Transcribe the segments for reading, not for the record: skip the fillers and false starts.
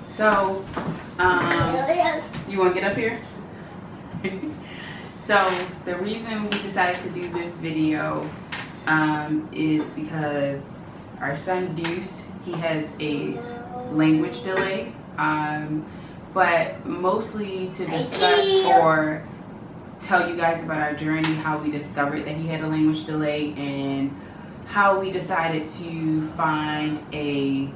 So, you want to get up here? So, the reason we decided to do this video is because our son Deuce, he has a language delay, but mostly to discuss or tell you guys about our journey, how we discovered that he had a language delay, and how we decided to find a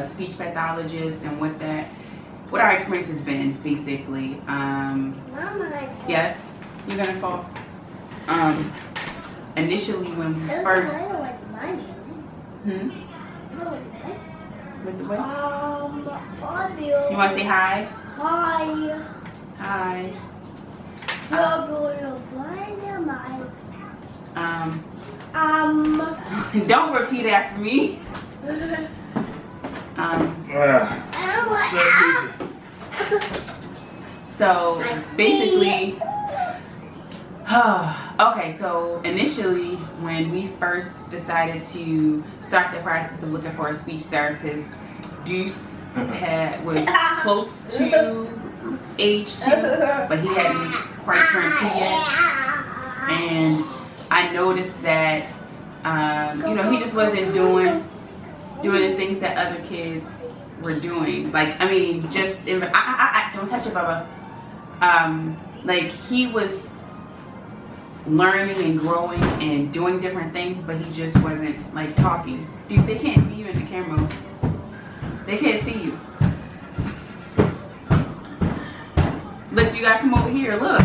speech pathologist, and what our experience has been, basically. Yes, you're gonna fall. Initially, when we first. With the what? You want to say hi? Hi. Hi. Don't repeat after me. So basically, okay, so initially when we first decided to start the process of looking for a speech therapist, Deuce was close to age 2, but he hadn't quite turned 2 yet. And I noticed that he just wasn't doing the things that other kids were doing. Like, I mean, just don't touch it, Bubba. Like, he was learning and growing and doing different things, but he just wasn't like talking. Dude, they can't see you in the camera. They can't see you. Look, you gotta come over here. Look.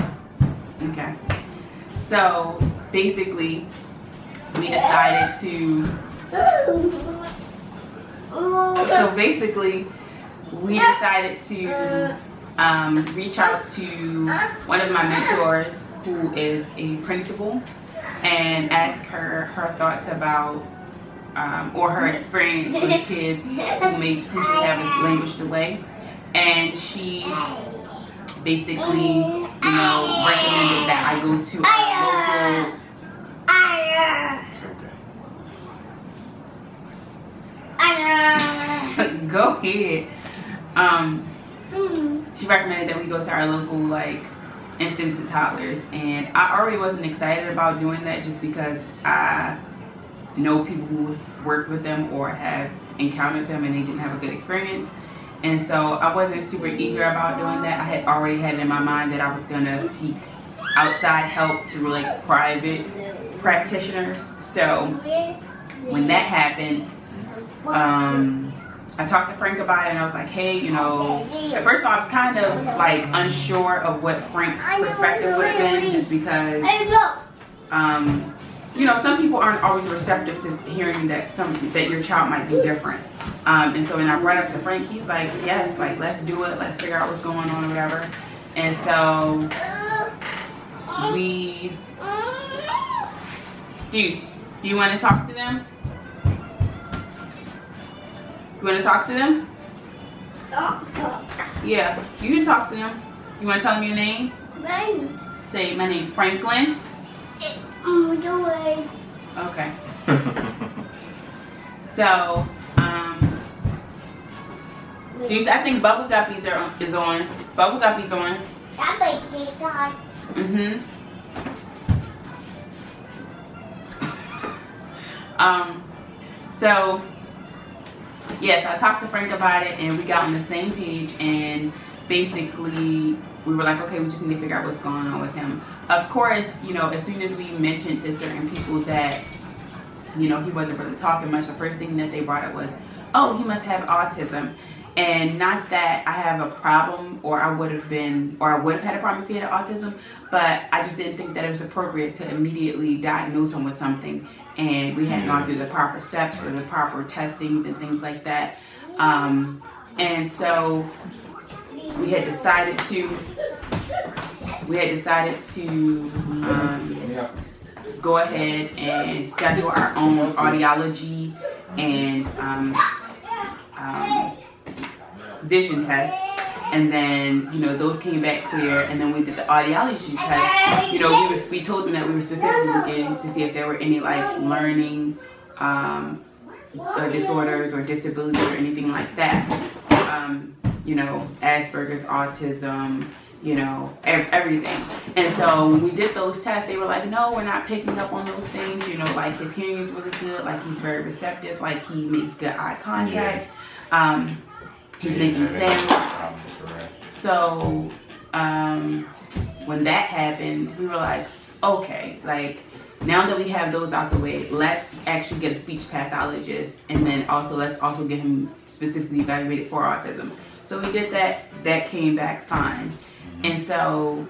Okay. So basically, we decided to. Reach out to one of my mentors, who is a principal, and ask her thoughts about or her experience with kids who may potentially have a language delay. And she basically, recommended that I go to our local. Go ahead. She recommended that we go to our local infants and toddlers, and I already wasn't excited about doing that just because I know people who worked with them or have encountered them and they didn't have a good experience. And so I wasn't super eager about doing that. I had already had it in my mind that I was gonna seek outside help through private practitioners. So when that happened, I talked to Frank about it, and I was like, hey, at first I was kind of unsure of what Frank's perspective would have been, just because some people aren't always receptive to hearing that your child might be different. And so when I brought it up to Frank, he's like, yes, let's do it, let's figure out what's going on or whatever. And so Deuce, do you want to talk to them? You want to talk to them? Yeah, you can talk to them. You want to tell them your name? Name. Say, my name Franklin. Okay. So, Deuce, I think Bubble Guppies is on. Bubble Guppies on. So, yes, I talked to Frank about it, and we got on the same page, and basically we were like, okay, we just need to figure out what's going on with him. Of course, as soon as we mentioned to certain people that, he wasn't really talking much, the first thing that they brought up was, oh, he must have autism. And not that I have a problem, or I would have had a problem if he had autism, but I just didn't think that it was appropriate to immediately diagnose him with something, and we hadn't gone through the proper steps or the proper testings and things like that. And so we had decided to go ahead and schedule our own audiology and vision tests, and then those came back clear, and then we did the audiology test. We told them that we were specifically looking to see if there were any learning disorders or disabilities or anything like that. You know, Asperger's, autism, you know, everything. And so when we did those tests, they were like, no, we're not picking up on those things. You know, like his hearing is really good, like he's very receptive, like he makes good eye contact. He's making sound. So when that happened, we were like, okay, like now that we have those out the way, let's actually get a speech pathologist, and then also let's also get him specifically evaluated for autism. So we did that. That came back fine. And so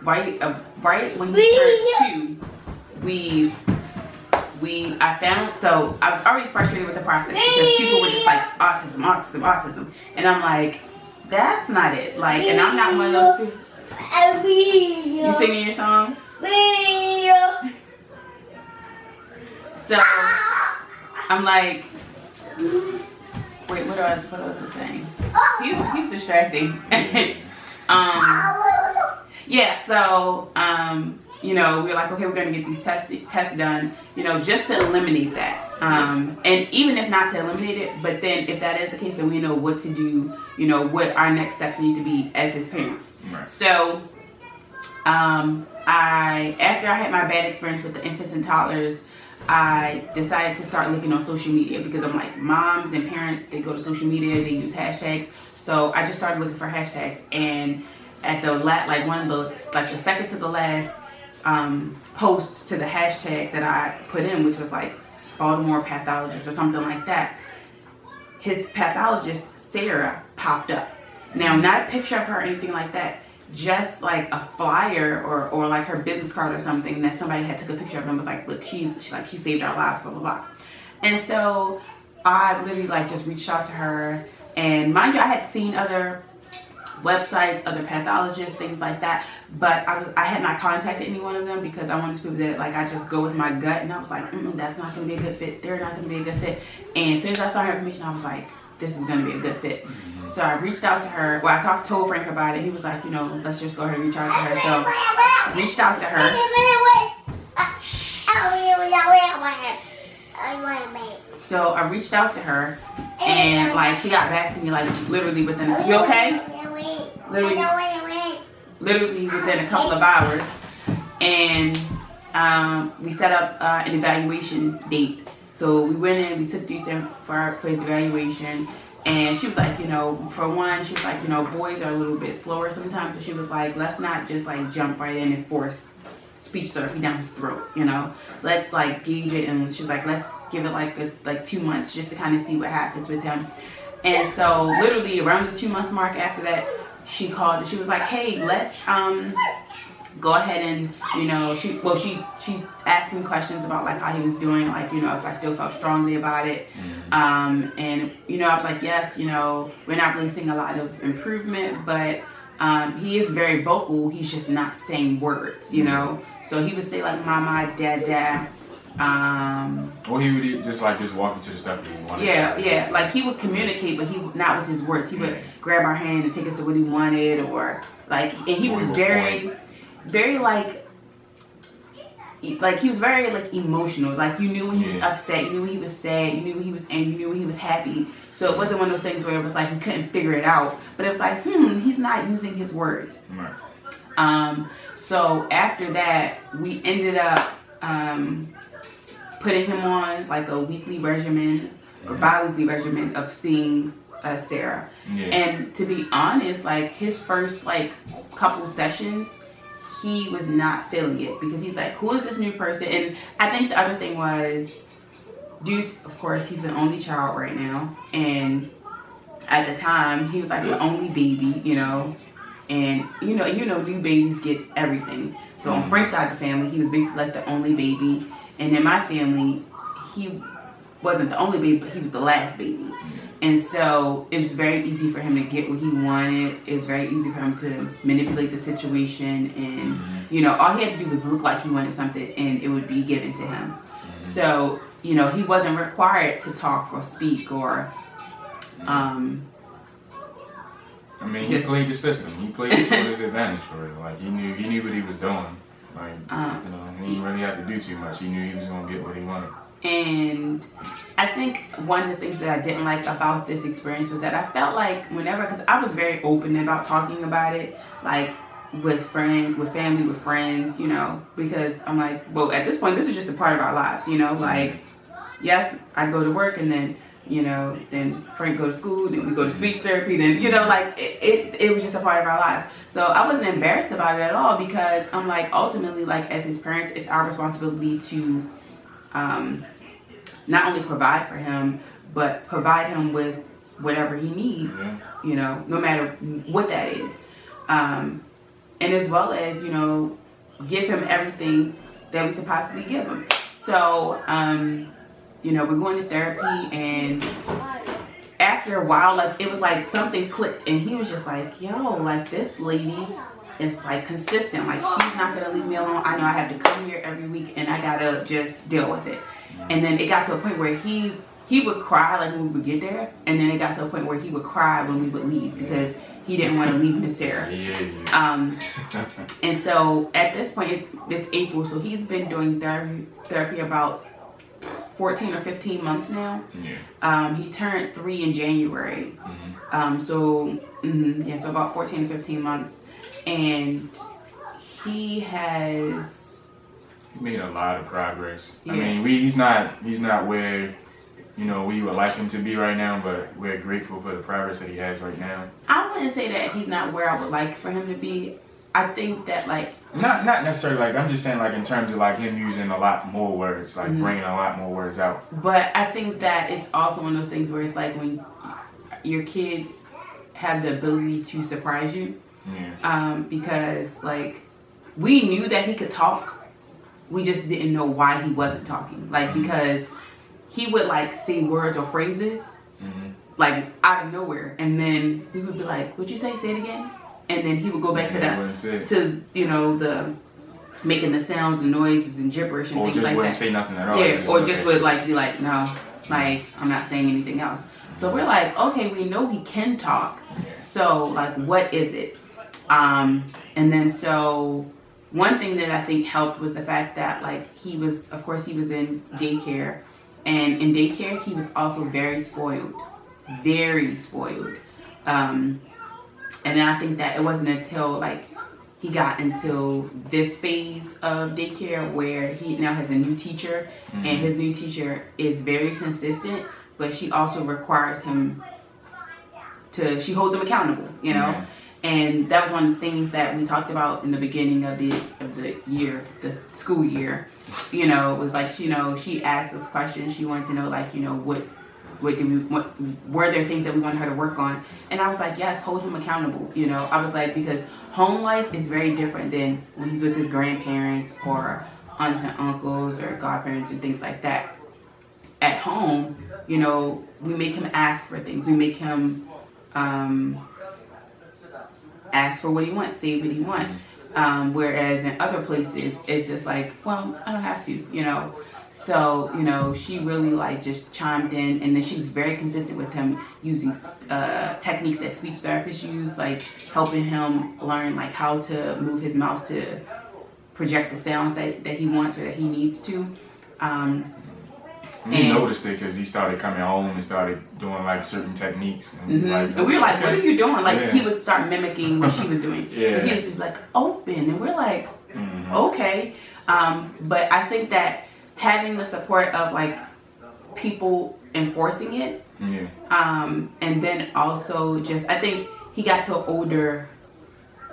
right when he turned 2, I found, so I was already frustrated with the process because people were just like autism, and I'm like, that's not it. Like, and I'm not one of those people. You singing your song? So I'm like, wait, what was I saying? He's distracting. Yeah, so you know, we were like, okay, we're gonna get these tests done, you know, just to eliminate that. And even if not to eliminate it, but then if that is the case, then we know what to do, you know, what our next steps need to be as his parents. Right. So after I had my bad experience with the infants and toddlers, I decided to start looking on social media because I'm like, moms and parents, they go to social media, they use hashtags. So I just started looking for hashtags, and at the the second to the last post to the hashtag that I put in, which was like Baltimore pathologist or something like that, his pathologist Sarah popped up. Now, not a picture of her or anything like that, just like a flyer or like her business card or something that somebody had took a picture of and was like, look, she saved our lives, blah blah blah. And so I literally like just reached out to her, and mind you, I had seen other websites, other pathologists, things like that, but I had not contacted any one of them because I wanted to people that like I just go with my gut, and I was like, that's not gonna be a good fit, they're not gonna be a good fit. And as soon as I saw her information, I was like, this is gonna be a good fit. So I reached out to her. Well, I told Frank about it. He was like, you know, let's just go ahead and reach out to her. So I reached out to her. So I reached out to her, and like she got back to me like literally within, you okay? Literally within a couple of hours. And we set up an evaluation date. So we went in, we took Deuce in for his evaluation, and she was like, you know, for one, she was like, you know, boys are a little bit slower sometimes, so she was like, let's not just like jump right in and force speech therapy down his throat, you know, let's like gauge it. And she was like, let's give it like 2 months just to kind of see what happens with him. And so literally around the 2-month mark after that, she called and she was like, hey, let's go ahead and, you know, she asked me questions about like how he was doing, like, you know, if I still felt strongly about it. And, you know, I was like, yes, you know, we're not really seeing a lot of improvement, but he is very vocal. He's just not saying words, you know. So he would say like mama, dad. Or he would just walk into the stuff that he wanted. Yeah, like he would communicate, but he not with his words. He would grab our hand and take us to what he wanted, or like, and he was very like he was very like emotional. Like you knew when he was upset, you knew when he was sad, you knew when he was angry, you knew when he was happy. So it wasn't one of those things where it was like he couldn't figure it out, but it was like, he's not using his words. Right. So after that, we ended up putting him on like a weekly regimen or bi-weekly regimen of seeing Sarah. And to be honest, like his first like couple sessions, he was not feeling it because he's like, who is this new person? And I think the other thing was Deuce, of course, he's the only child right now, and at the time he was like the only baby, you know, and you know new babies get everything. So on Frank's side of the family, he was basically like the only baby, and in my family, he wasn't the only baby, but he was the last baby. And so it was very easy for him to get what he wanted. It was very easy for him to manipulate the situation. And, you know, all he had to do was look like he wanted something and it would be given to him. So, you know, he wasn't required to talk or speak or... I mean, he played the system. He played it to his advantage for it. Like, he knew what he was doing. Like, he didn't really have to do too much. He knew he was gonna get what he wanted. And I think one of the things that I didn't like about this experience was that I felt like whenever, because I was very open about talking about it, like with friends, with family, with friends, because I'm like, well, at this point, this is just a part of our lives, like, yes, I go to work and then, then Frank go to school, then we go to speech therapy, then, like it was just a part of our lives. So I wasn't embarrassed about it at all, because I'm like, ultimately, like as his parents, it's our responsibility to not only provide for him, but provide him with whatever he needs, no matter what that is. And as well as, give him everything that we could possibly give him. So, we're going to therapy, and after a while, like, it was like something clicked, and he was just like, yo, like, this lady is like consistent. Like, she's not gonna leave me alone. I know I have to come here every week, and I gotta just deal with it. And then it got to a point where he would cry like when we would get there, and then it got to a point where he would cry when we would leave, because he didn't want to leave Miss Sarah. And so at this point, it's April, so he's been doing therapy about 14 or 15 months now. He turned 3 in January. So about 14 to 15 months. And he made a lot of progress. I mean, he's not where we would like him to be right now, but we're grateful for the progress that he has right now. I wouldn't say that he's not where I would like for him to be. I think that, like, not necessarily, like, I'm just saying, like, in terms of like him using a lot more words, like bringing a lot more words out. But I think that it's also one of those things where it's like when your kids have the ability to surprise you. Because, like, we knew that he could talk, we just didn't know why he wasn't talking. Like, because he would, like, say words or phrases, like, out of nowhere, and then we would be like, what'd you say? Say it again. And then he would go back to the making the sounds and noises and gibberish and things like that. Or just wouldn't say nothing at all. Yeah, or just would, like, be like, no, like, I'm not saying anything else. So we're like, okay, we know he can talk, so, like, what is it? And then so one thing that I think helped was the fact that, like, he was in daycare, and in daycare he was also very spoiled. And then I think that it wasn't until, like, he got into this phase of daycare where he now has a new teacher, and his new teacher is very consistent, but she also requires him she holds him accountable, And that was one of the things that we talked about in the beginning of the year, the school year. Was like, she asked us questions. She wanted to know, like, what were there things that we wanted her to work on? And I was like, yes, hold him accountable. I was like, because home life is very different than when he's with his grandparents or aunts and uncles or godparents and things like that. At home, we make him ask for things. We make him ask for what he wants, say what he wants. Whereas in other places, it's just like, well, I don't have to, So, she really, like, just chimed in, and then she was very consistent with him using techniques that speech therapists use, like helping him learn, like, how to move his mouth to project the sounds that he wants or that he needs to. We noticed it because he started coming home and started doing, like, certain techniques. And, and we were like, what are you doing? Like, he would start mimicking what she was doing. So he would be like, open. And we're like, okay. But I think that having the support of, like, people enforcing it, and then also just, I think he got to an older,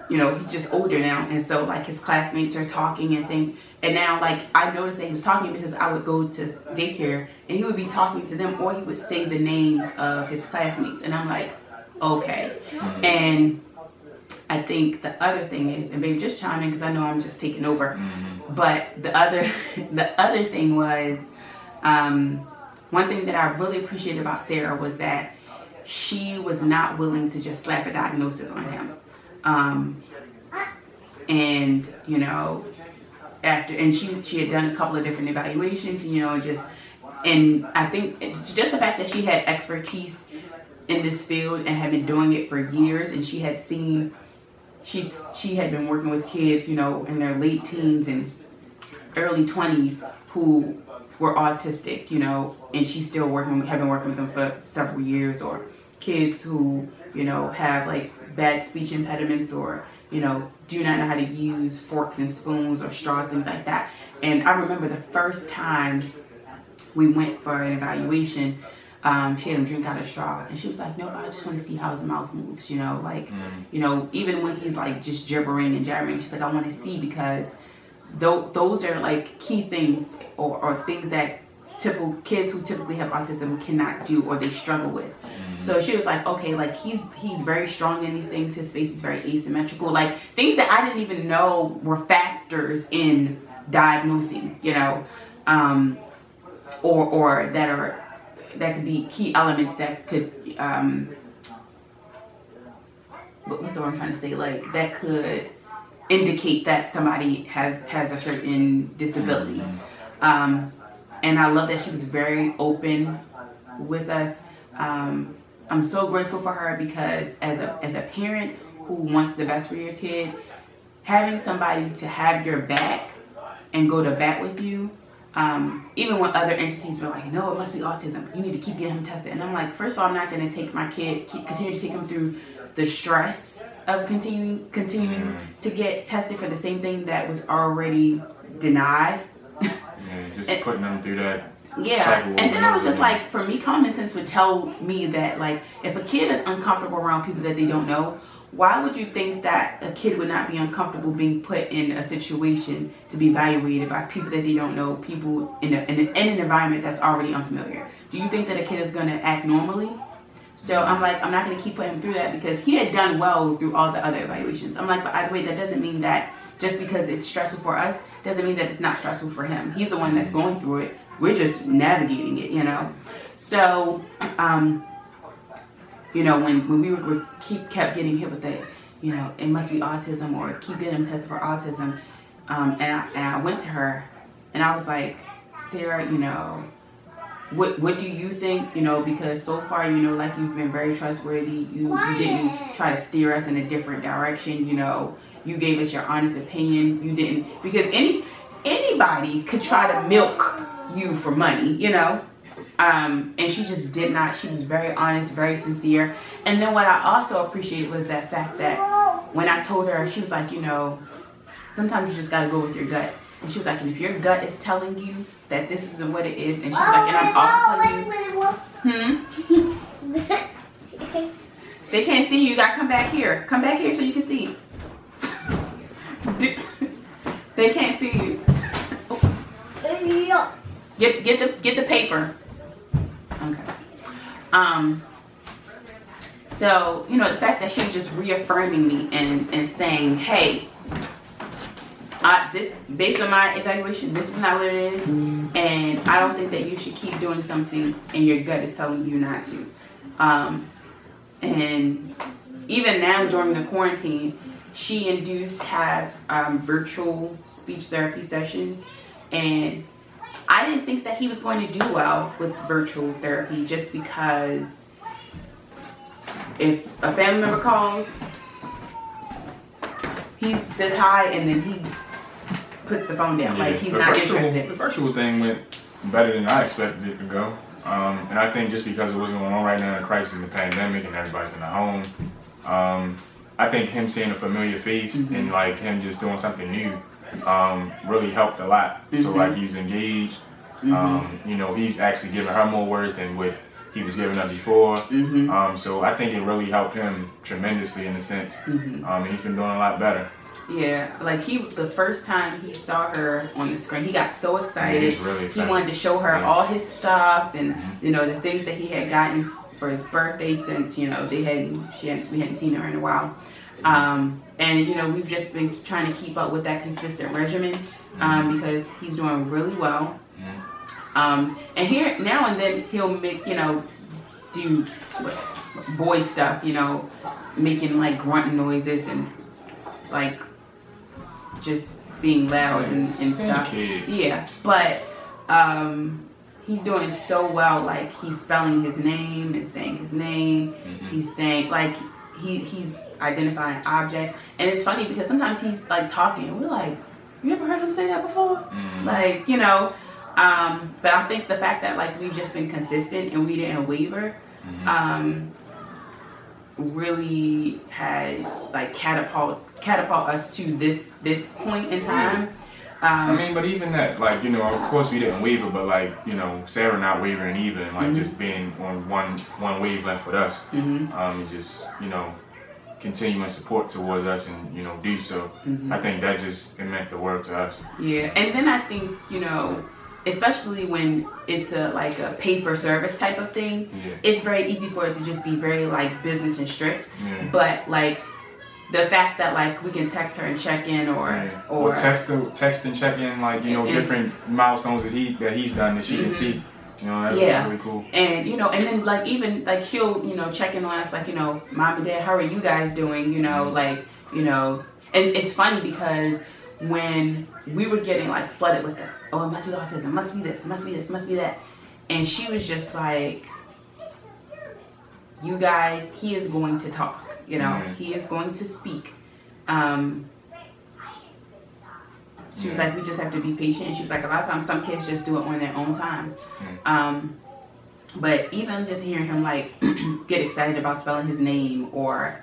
he's just older now, and so, like, his classmates are talking and things, and now, like, I noticed that he was talking because I would go to daycare and he would be talking to them, or he would say the names of his classmates, and I'm like, okay. And I think the other thing is, and baby, just chime in because I know I'm just taking over, but the other thing was, one thing that I really appreciated about Sarah was that she was not willing to just slap a diagnosis on him. And she had done a couple of different evaluations, and I think it's just the fact that she had expertise in this field and had been doing it for years, and she had seen she had been working with kids, you know, in their late teens and early 20s who were autistic, you know, and she's still have been working with them for several years, or kids who, you know, have like bad speech impediments, or, you know, do not know how to use forks and spoons or straws, things like that. And I remember the first time we went for an evaluation, she had him drink out of a straw, and she was like, no, I just want to see how his mouth moves, you know, like, you know, even when he's like just gibbering and jabbering, she's like, I want to see, because those are like key things, or things that typical kids who typically have autism cannot do, or they struggle with. So she was like, okay, like he's very strong in these things, his face is very asymmetrical, like things that I didn't even know were factors in diagnosing, you know, or that could be key elements that could what's the word I'm trying to say, like that could indicate that somebody has a certain disability. And I love that she was very open with us. I'm so grateful for her, because as a parent who wants the best for your kid, having somebody to have your back and go to bat with you, even when other entities were like, no, it must be autism, you need to keep getting him tested. And I'm like, first of all, I'm not going to take my kid, continue to take him through the stress of continuing to get tested for the same thing that was already denied. Yeah, just putting them through that. Yeah, and then I was just like, for me, common sense would tell me that, like, if a kid is uncomfortable around people that they don't know, why would you think that a kid would not be uncomfortable being put in a situation to be evaluated by people that they don't know, people in an environment that's already unfamiliar? Do you think that a kid is going to act normally? So I'm like, I'm not going to keep putting him through that, because he had done well through all the other evaluations. I'm like, but either way, that doesn't mean that just because it's stressful for us, doesn't mean that it's not stressful for him. He's the one that's going through it. We're just navigating it, you know? So, you know, when we kept getting hit with the, you know, it must be autism, or keep getting him tested for autism, and I went to her, and I was like, Sarah, you know, what do you think, you know, because so far, you know, like, you've been very trustworthy, you didn't try to steer us in a different direction, you know, you gave us your honest opinion, you didn't, because anybody could try to milk you for money, you know, and she just did not. She was very honest, very sincere. And then what I also appreciated was that fact that when I told her, she was like, you know, sometimes you just got to go with your gut. And she was like, and if your gut is telling you that this isn't what it is, and she was like, and I'm also telling you, they can't see you, you got to come back here so you can see. They can't see you. Get the paper. Okay. So, you know, the fact that she was just reaffirming me and saying, hey, this, based on my evaluation, this is not what it is, and I don't think that you should keep doing something and your gut is telling you not to. And even now during the quarantine, she and Deuce have virtual speech therapy sessions, and I didn't think that he was going to do well with virtual therapy, just because if a family member calls, he says hi and then he puts the phone down, like he's not interested. The virtual thing went better than I expected it to go. And I think just because it was going on right now in the crisis of the pandemic and everybody's in the home, I think him seeing a familiar face and like him just doing something new really helped a lot. So like he's engaged, you know, he's actually giving her more words than what he was giving her before. So I think it really helped him tremendously in a sense. He's been doing a lot better. Yeah, like the first time he saw her on the screen, he got so excited. Yeah, he's really excited. He wanted to show her all his stuff and you know, the things that he had gotten for his birthday, since, you know, we hadn't seen her in a while. And you know, we've just been trying to keep up with that consistent regimen because he's doing really well. And here now and then he'll make, you know, do boy stuff, you know, making like grunting noises and like just being loud and stuff. Yeah, but he's doing so well. Like he's spelling his name and saying his name. He's saying, like, he's identifying objects, and it's funny because sometimes he's like talking and we're like, you ever heard him say that before? Like, you know, but I think the fact that like we've just been consistent and we didn't waver really has like catapult us to this point in time. I mean, but even that, like, you know, of course we didn't waver, but like, you know, Sarah not wavering either, and like just being on one wavelength with us, and just, you know, continuing support towards us and, you know, do so. I think that just, it meant the world to us. Yeah, and then I think, you know, especially when it's like a pay for service type of thing, it's very easy for it to just be very like business and strict. But like the fact that like we can text her and check in or text and check in, like, you know, different milestones that he's done that she can see. You know, that's really cool. And, you know, and then like even like she'll, you know, check in on us, like, you know, mom and dad, how are you guys doing? You know, like, you know, and it's funny because when we were getting like flooded with the, oh, it must be autism, it must be this, it must be this, it must be that, and she was just like, you guys, he is going to talk, you know, he is going to speak. She was like, we just have to be patient. And she was like, a lot of times some kids just do it on their own time. But even just hearing him like get excited about spelling his name or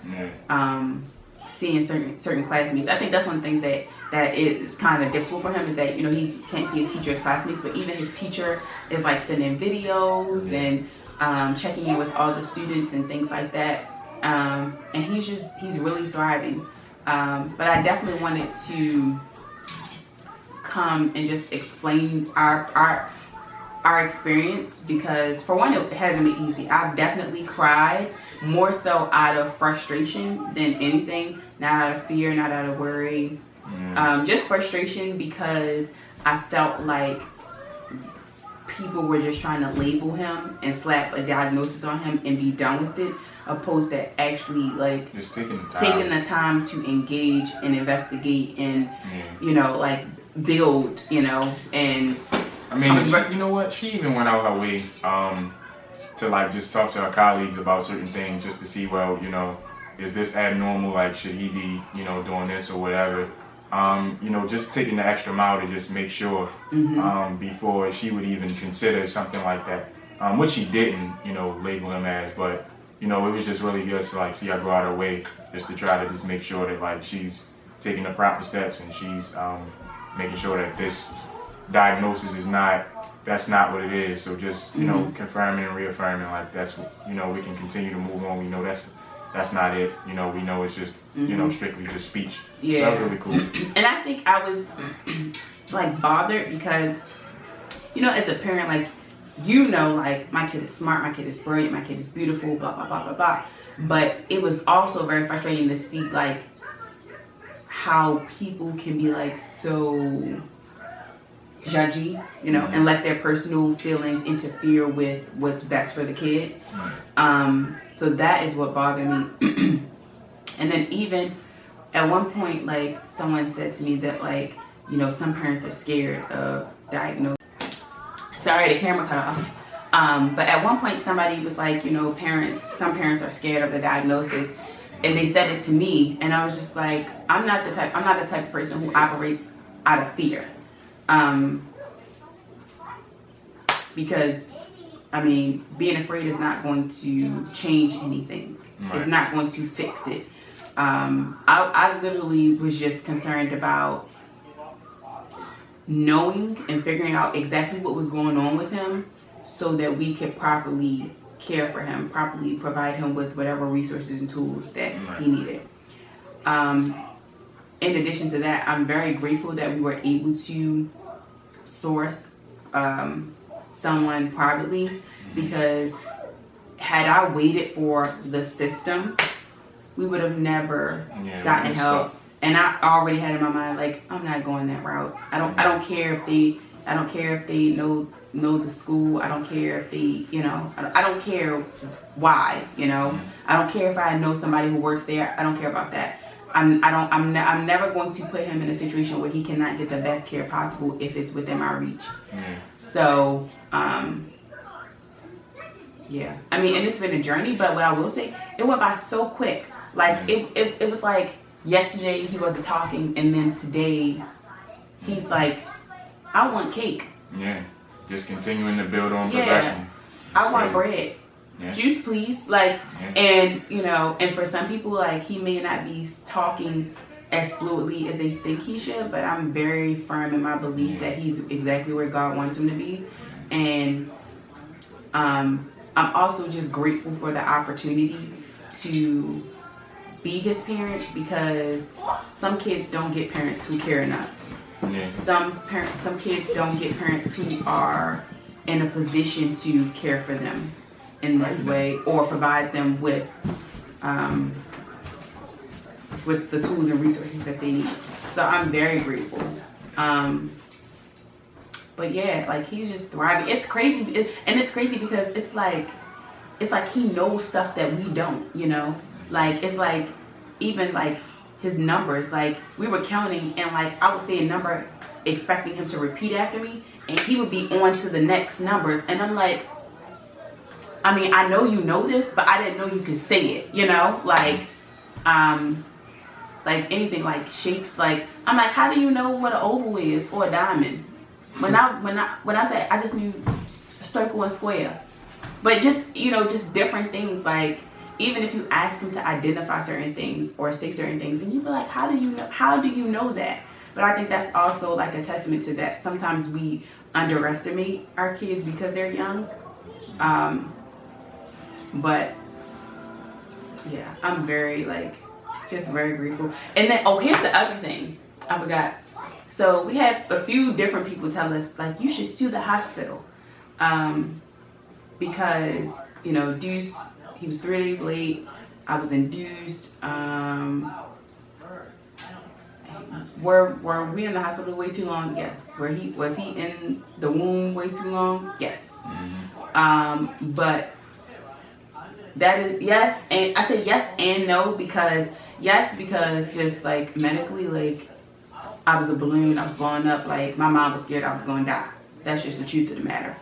seeing certain classmates, I think that's one of the things that is kind of difficult for him, is that, you know, he can't see his teacher's classmates, but even his teacher is like sending videos and checking in with all the students and things like that. And he's really thriving. But I definitely wanted to come and just explain our experience, because for one, it hasn't been easy. I've definitely cried, more so out of frustration than anything, not out of fear, not out of worry. Just frustration because I felt like people were just trying to label him and slap a diagnosis on him and be done with it, opposed to actually like just taking the time to engage and investigate and you know, like build, you know. And I mean, you know what? She even went out her way to like just talk to her colleagues about certain things, just to see, well, you know, is this abnormal? Like, should he be, you know, doing this or whatever? You know, just taking the extra mile to just make sure before she would even consider something like that, which she didn't, you know, label him as. But, you know, it was just really good to like see her go out her way just to try to just make sure that like she's taking the proper steps and she's making sure that this diagnosis that's not what it is. So just, you know, confirming and reaffirming like that's, you know, we can continue to move on. We know that's not it. You know, we know it's just, you know, strictly just speech. Yeah. So that was really cool. And I think I was like bothered because, you know, as a parent, like, you know, like my kid is smart, my kid is brilliant, my kid is beautiful, blah, blah, blah, blah, blah. But it was also very frustrating to see like how people can be like so judgy, you know, and let their personal feelings interfere with what's best for the kid. So that is what bothered me. And then even at one point, like, someone said to me that, like, you know, some parents are scared of diagnosis. Sorry, the camera cut off. But at one point somebody was like, you know, some parents are scared of the diagnosis. And they said it to me, and I was just like, I'm not the type of person who operates out of fear. Because, I mean, being afraid is not going to change anything. Right. It's not going to fix it. I literally was just concerned about knowing and figuring out exactly what was going on with him so that we could properly care for him, properly provide him with whatever resources and tools that he needed. In addition to that, I'm very grateful that we were able to source someone privately, because had I waited for the system, we would have never gotten help. And I already had in my mind, like, I'm not going that route. I don't care if they know the school. I don't care if they, you know, I don't care why, you know. I don't care if I know somebody who works there. I don't care about that. I'm never going to put him in a situation where he cannot get the best care possible if it's within my reach. So, yeah. I mean, and it's been a journey, but what I will say, it went by so quick. Like it was like yesterday he wasn't talking, and then today he's like, I want cake. Yeah, just continuing to build on progression. I want bread. Yeah. Juice, please. Like, and you know, and for some people, like, he may not be talking as fluidly as they think he should, but I'm very firm in my belief that he's exactly where God wants him to be. And I'm also just grateful for the opportunity to be his parent, because some kids don't get parents who care enough. Yeah. Some kids don't get parents who are in a position to care for them in this way, or provide them with the tools and resources that they need. So I'm very grateful. But yeah, like, he's just thriving. It's crazy, and it's crazy because it's like he knows stuff that we don't, you know? Like, it's like, even like his numbers, like, we were counting, and like, I would say a number expecting him to repeat after me, and he would be on to the next numbers, and I'm like, I mean, I know you know this, but I didn't know you could say it, you know? Like anything, like shapes, like, I'm like, how do you know what an oval is or a diamond? When I said, I just knew circle and square. But just, you know, just different things, like, even if you ask him to identify certain things or say certain things, and you'd be like, how do you know that? But I think that's also like a testament to that. Sometimes we underestimate our kids because they're young. But yeah, I'm very, like, just very grateful. And then, oh, here's the other thing I forgot. So we had a few different people tell us, like, you should sue the hospital, because, you know, Deuce, he was 3 days late. I was induced. Were we in the hospital way too long? Yes. Was he in the womb way too long? Yes. Mm-hmm. But that is yes, and I said yes and no, because yes, because just like medically, like, I was a balloon, I was blowing up, like, my mom was scared I was going to die. That's just the truth of the matter.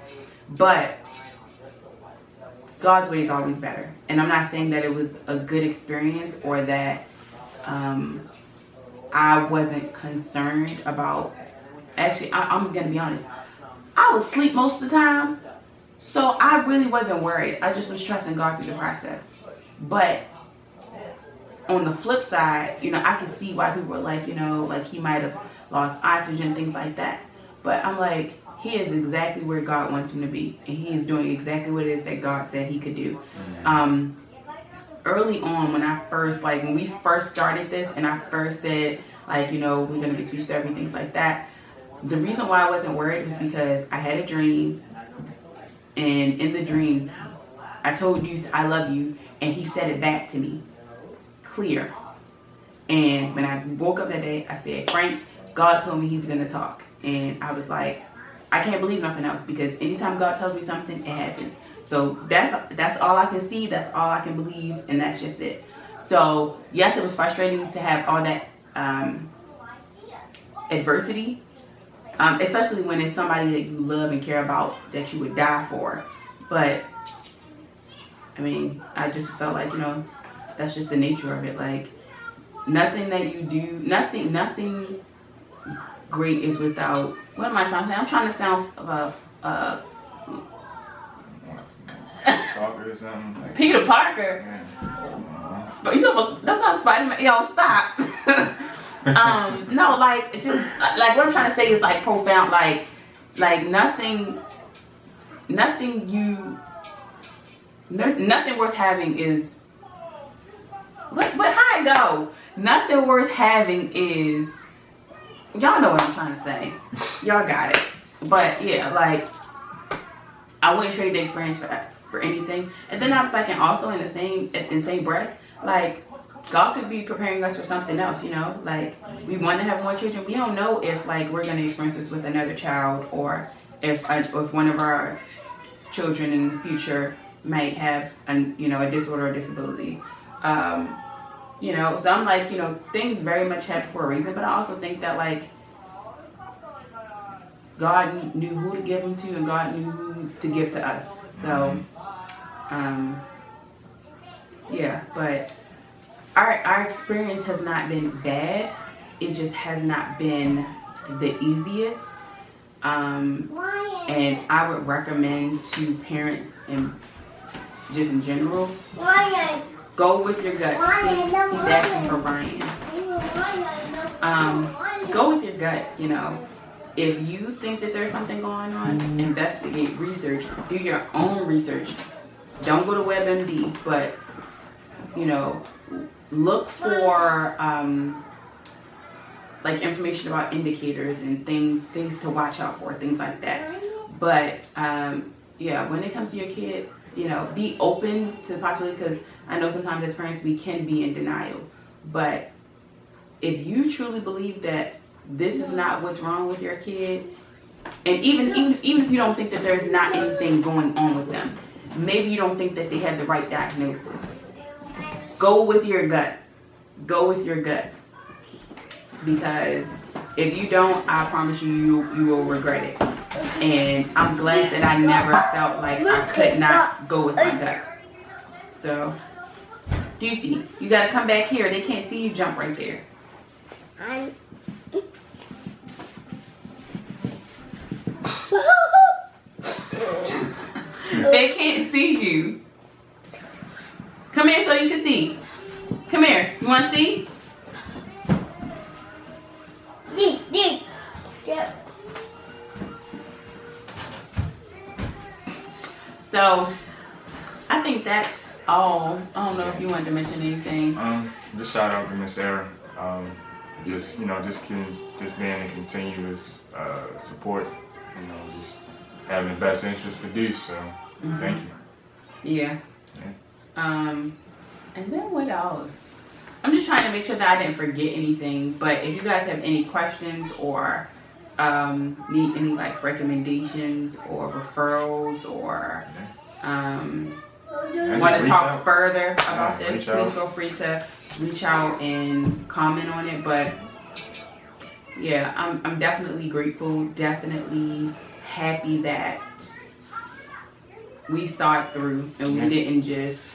But God's way is always better. And I'm not saying that it was a good experience or that I wasn't concerned about. Actually, I'm going to be honest. I was asleep most of the time. So I really wasn't worried. I just was trusting God through the process. But on the flip side, you know, I could see why people were like, you know, like, he might have lost oxygen, things like that. But I'm like, he is exactly where God wants him to be. And he is doing exactly what it is that God said he could do. Early on, when we first started this, and I first said, like, you know, we're going to get speech therapy, things like that. The reason why I wasn't worried was because I had a dream. And in the dream, I told Deuce, I love you. And he said it back to me. Clear. And when I woke up that day, I said, Frank, God told me he's going to talk. And I was like, I can't believe nothing else, because anytime God tells me something, it happens. So that's all I can see. That's all I can believe. And that's just it. So yes, it was frustrating to have all that adversity. Especially when it's somebody that you love and care about, that you would die for. But, I mean, I just felt like, you know, that's just the nature of it. Like, nothing that you do, nothing great is without, what am I trying to say? I'm trying to sound Parker or something. Like Peter Parker? Yeah. You almost, that's not Spider-Man. Yo, stop. No, like, just like what I'm trying to say is like profound, like nothing worth having is but how it go? Nothing worth having is, y'all know what I'm trying to say. Y'all got it. But yeah, like, I wouldn't trade the experience for anything. And then I was like, and also in the same breath, like, God could be preparing us for something else, you know? Like, we want to have more children. We don't know if, like, we're going to experience this with another child, or if one of our children in the future might have, a disorder or disability. You know, so I'm like, you know, things very much happen for a reason. But I also think that, like, God knew who to give them to, and God knew who to give to us. So, yeah, but our experience has not been bad. It just has not been the easiest. And I would recommend to parents and just in general, go with your gut. See, he's asking for Ryan. Go with your gut, you know. If you think that there's something going on, investigate, research, do your own research. Don't go to WebMD, but, you know, look for like information about indicators and things to watch out for, things like that. But yeah, when it comes to your kid, you know, be open to the possibility, because I know sometimes as parents we can be in denial. But if you truly believe that this is not what's wrong with your kid, and even if you don't think that there's not anything going on with them, maybe you don't think that they have the right diagnosis, go with your gut. Go with your gut. Because if you don't, I promise you will regret it. And I'm glad that I never felt like I could not go with my gut. So, Deuce, you gotta come back here. They can't see you jump right there. They can't see you. Come here so you can see. Come here. You want to see? Yep. So, I think that's all. I don't know if you wanted to mention anything. Just shout out to Miss Sarah. Just being a continuous support. You know, just having the best interest for Deuce. So, thank you. Yeah. And then what else? I'm just trying to make sure that I didn't forget anything. But if you guys have any questions or need any like recommendations or referrals or want to talk further about this, please feel free to reach out and comment on it. But yeah, I'm definitely grateful, definitely happy that we saw it through and we didn't just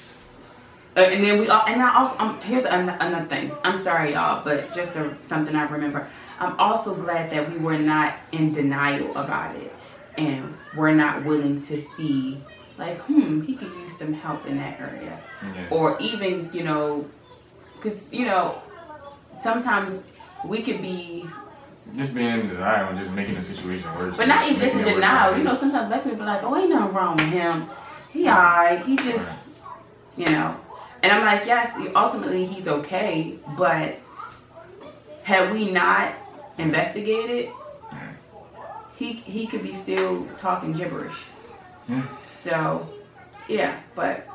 and then here's another thing. I'm sorry, y'all, but just something I remember. I'm also glad that we were not in denial about it, and we're not willing to see, like, he could use some help in that area, or even, you know, because you know, sometimes we could be just being in denial and just making the situation worse. But not even just in denial. You know, sometimes black people be like, "Oh, ain't nothing wrong with him. He alright. He just, you know." And I'm like, yes, ultimately he's okay, but had we not investigated, he could be still talking gibberish. So, yeah, but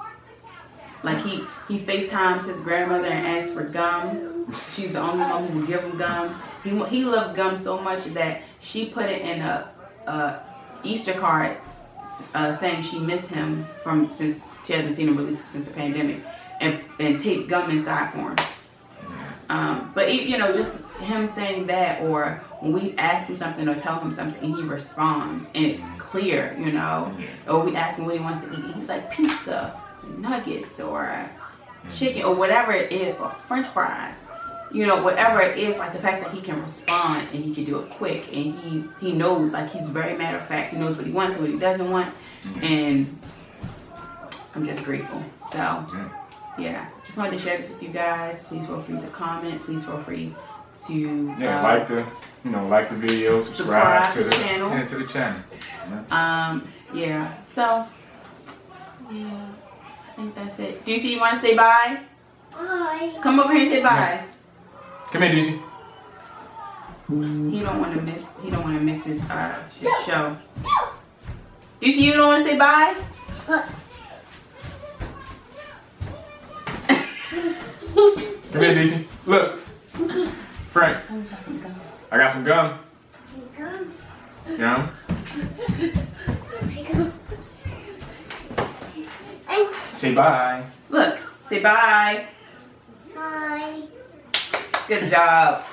like he FaceTimes his grandmother and asks for gum. She's the only one who will give him gum. He loves gum so much that she put it in a Easter card saying she missed him since she hasn't seen him really since the pandemic. And tape gum inside for him. But you know, just him saying that, or when we ask him something or tell him something and he responds and it's clear, you know, or we ask him what he wants to eat and he's like pizza, nuggets, or chicken, or whatever it is, or French fries, you know, whatever it is, like the fact that he can respond and he can do it quick and he knows, like he's very matter of fact, he knows what he wants and what he doesn't want, and I'm just grateful. So. Yeah, just wanted to share this with you guys. Please feel free to comment. Please feel free to like the video, subscribe to the channel. Yeah, to the channel. Yeah. So yeah, I think that's it. Deuce, you want to say bye? Bye. Come over here and say bye. Come here, Deuce. He don't want to miss his show. Deuce, you don't want to say bye? Come here, Deuce. Look. Frank. I got some gum. Gum? Say bye. Look. Say bye. Bye. Good job.